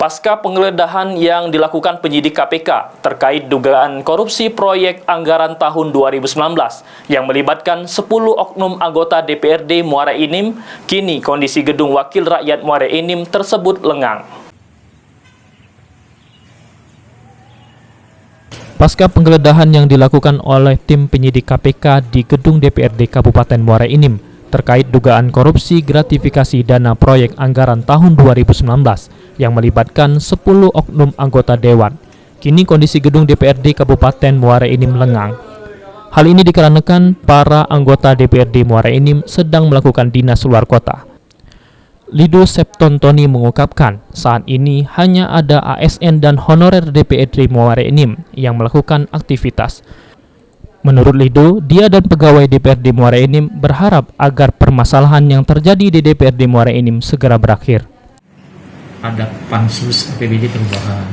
Pasca penggeledahan yang dilakukan penyidik KPK terkait dugaan korupsi proyek anggaran tahun 2019 yang melibatkan 10 oknum anggota DPRD Muara Enim, kini kondisi gedung Wakil Rakyat Muara Enim tersebut lengang. Pasca penggeledahan yang dilakukan oleh tim penyidik KPK di gedung DPRD Kabupaten Muara Enim terkait dugaan korupsi gratifikasi dana proyek anggaran tahun 2019 yang melibatkan 10 oknum anggota dewan. Kini kondisi gedung DPRD Kabupaten Muara Enim lengang. Hal ini dikarenakan para anggota DPRD Muara Enim sedang melakukan dinas luar kota. Lido Septontoni mengungkapkan saat ini hanya ada ASN dan honorer DPRD Muara Enim yang melakukan aktivitas. Menurut Lido, dia dan pegawai DPRD Muara Enim berharap agar permasalahan yang terjadi di DPRD Muara Enim segera berakhir. Ada pansus APBD perubahan.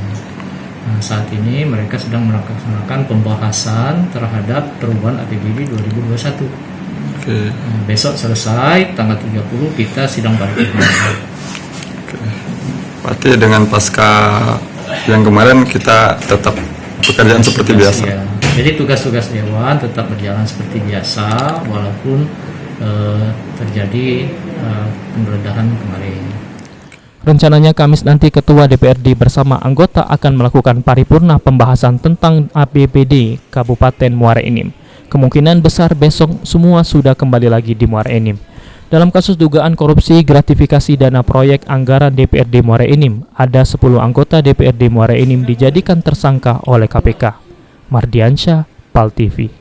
Nah, saat ini mereka sedang melaksanakan pembahasan terhadap perubahan APBD 2021. Oke. Nah, besok selesai, tanggal 30 kita sidang paripurna. Oke. Berarti dengan pasca yang kemarin kita tetap pekerjaan seperti biasa. Ya. Jadi tugas-tugas dewan tetap berjalan seperti biasa walaupun terjadi penggeledahan kemarin. Rencananya Kamis nanti Ketua DPRD bersama anggota akan melakukan paripurna pembahasan tentang APBD Kabupaten Muara Enim. Kemungkinan besar besok semua sudah kembali lagi di Muara Enim. Dalam kasus dugaan korupsi gratifikasi dana proyek anggaran DPRD Muara Enim, ada 10 anggota DPRD Muara Enim dijadikan tersangka oleh KPK. Mardiansyah, PAL TV.